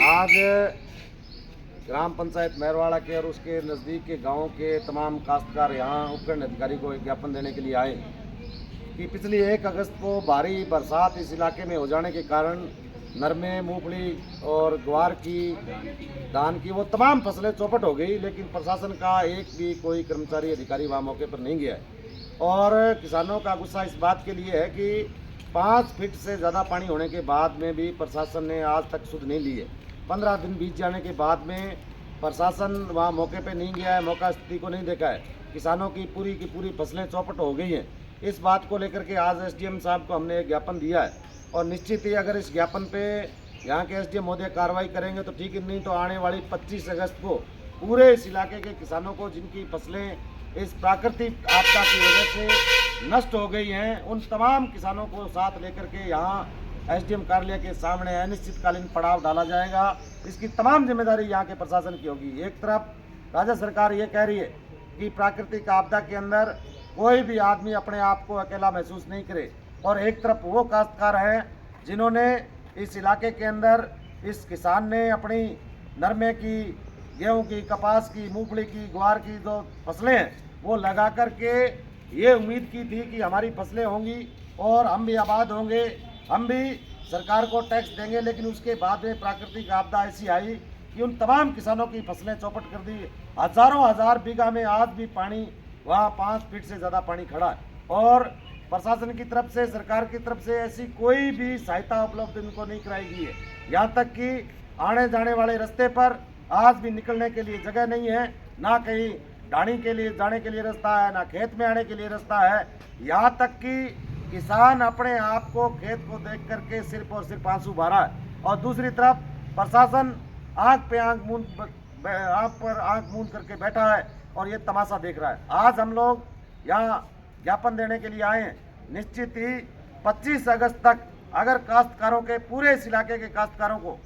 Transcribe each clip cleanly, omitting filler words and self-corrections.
आज ग्राम पंचायत मेहरवाड़ा के और उसके नज़दीक के गांवों के तमाम काश्तकार यहाँ उपखंड अधिकारी को एक ज्ञापन देने के लिए आए कि पिछली 1 अगस्त को भारी बरसात इस इलाके में हो जाने के कारण नरमे, मूंगफली और ग्वार की, धान की, वो तमाम फसलें चौपट हो गई। लेकिन प्रशासन का एक भी कोई कर्मचारी अधिकारी वहाँ मौके पर नहीं गया है और किसानों का गुस्सा इस बात के लिए है कि 5 फीट से ज़्यादा पानी होने के बाद में भी प्रशासन ने आज तक सुध नहीं ली है। 15 दिन बीत जाने के बाद में प्रशासन वहाँ मौके पे नहीं गया है, मौका स्थिति को नहीं देखा है। किसानों की पूरी फसलें चौपट हो गई हैं। इस बात को लेकर के आज एसडीएम साहब को हमने एक ज्ञापन दिया है और निश्चित ही अगर इस ज्ञापन पे यहाँ के एसडीएम महोदय कार्रवाई करेंगे तो ठीक है, नहीं तो आने वाली 25 अगस्त को पूरे इस इलाके के किसानों को जिनकी फसलें इस प्राकृतिक आपदा की वजह से नष्ट हो गई हैं, उन तमाम किसानों को साथ लेकर के यहाँ एसडीएम कार्यालय के सामने अनिश्चितकालीन पड़ाव डाला जाएगा। इसकी तमाम जिम्मेदारी यहाँ के प्रशासन की होगी। एक तरफ राज्य सरकार ये कह रही है कि प्राकृतिक आपदा के अंदर कोई भी आदमी अपने आप को अकेला महसूस नहीं करे, और एक तरफ वो काश्तकार हैं जिन्होंने इस इलाके के अंदर, इस किसान ने अपनी नरमे की, गेहूं की, कपास की, मूंगफली की, ग्वार की जो फसलें हैं वो लगा करके ये उम्मीद की थी कि हमारी फसलें होंगी और हम भी आबाद होंगे, हम भी सरकार को टैक्स देंगे। लेकिन उसके बाद में प्राकृतिक आपदा ऐसी आई कि उन तमाम किसानों की फसलें चौपट कर दी। हजारों हजार बीघा में आज भी पानी, वहाँ 5 फीट से ज़्यादा पानी खड़ा है और प्रशासन की तरफ से, सरकार की तरफ से ऐसी कोई भी सहायता उपलब्ध इनको नहीं कराई गई है। यहाँ तक कि आने जाने वाले रास्ते पर आज भी निकलने के लिए जगह नहीं है, ना कहीं ढाणी के लिए जाने के लिए रास्ता है, ना खेत में आने के लिए रास्ता है। यहाँ तक कि किसान अपने आप को, खेत को देख करके सिर्फ और सिर्फ आंसू भरा है और दूसरी तरफ प्रशासन आंख पर आंख मूंद करके बैठा है और ये तमाशा देख रहा है। आज हम लोग यहाँ ज्ञापन देने के लिए आए हैं। निश्चित ही 25 अगस्त तक अगर काश्तकारों के, पूरे इस इलाके के काश्तकारों को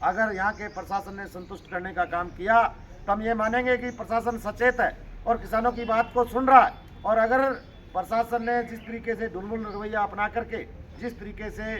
अगर यहाँ के प्रशासन ने संतुष्ट करने का काम किया तो हम ये मानेंगे कि प्रशासन सचेत है और किसानों की बात को सुन रहा है। और अगर प्रशासन ने जिस तरीके से ढुलमुल रवैया अपना करके, जिस तरीके से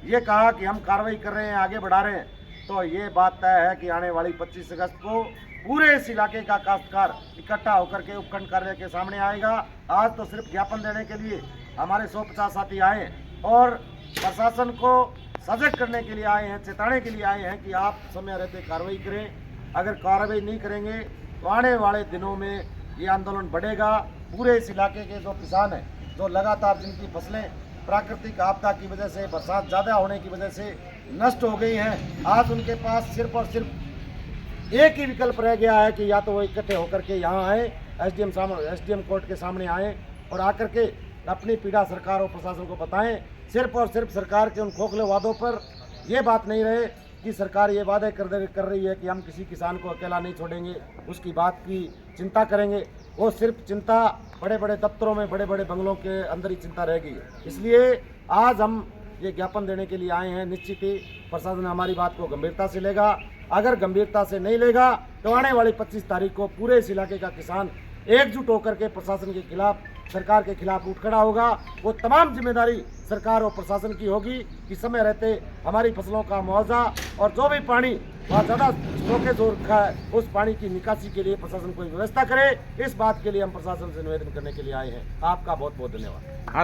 ये कहा कि हम कार्रवाई कर रहे हैं, आगे बढ़ा रहे हैं, तो ये बात तय है कि आने वाली 25 अगस्त को पूरे इस इलाके का काश्तकार इकट्ठा होकर के उपखंड कार्यालय के सामने आएगा। आज तो सिर्फ ज्ञापन देने के लिए हमारे 150 साथी आए हैं और प्रशासन को सजग करने के लिए आए हैं, चेताने के लिए आए हैं कि आप समय रहते कार्रवाई करें। अगर कार्रवाई नहीं करेंगे तो आने वाले दिनों में ये आंदोलन बढ़ेगा। पूरे इस इलाके के जो किसान हैं, जो लगातार जिनकी फसलें प्राकृतिक आपदा की वजह से, बरसात ज़्यादा होने की वजह से नष्ट हो गई हैं, आज उनके पास सिर्फ और सिर्फ एक ही विकल्प रह गया है कि या तो वो इकट्ठे होकर के यहाँ आए, एसडीएम कोर्ट के सामने आए और आकर के अपनी पीड़ा सरकार और प्रशासन को बताएं। सिर्फ और सिर्फ सरकार के उन खोखले वादों पर ये बात नहीं रहे कि सरकार ये वादे कर रही है कि हम किसी किसान को अकेला नहीं छोड़ेंगे, उसकी बात की चिंता करेंगे। वो सिर्फ चिंता बड़े बड़े दफ्तरों में, बड़े बड़े बंगलों के अंदर ही चिंता रहेगी। इसलिए आज हम ये ज्ञापन देने के लिए आए हैं। निश्चित ही प्रशासन हमारी बात को गंभीरता से लेगा। अगर गंभीरता से नहीं लेगा तो आने वाली 25 तारीख को पूरे इस इलाके का किसान एकजुट होकर के प्रशासन के खिलाफ, सरकार के खिलाफ उठ खड़ा होगा। वो तमाम जिम्मेदारी सरकार और प्रशासन की होगी कि समय रहते हमारी फसलों का मुआवजा और जो भी पानी वहाँ ज़्यादा स्टॉकेज हो रखा है उस पानी की निकासी के लिए प्रशासन कोई व्यवस्था करे। इस बात के लिए हम प्रशासन से निवेदन करने के लिए आए हैं। आपका बहुत बहुत धन्यवाद।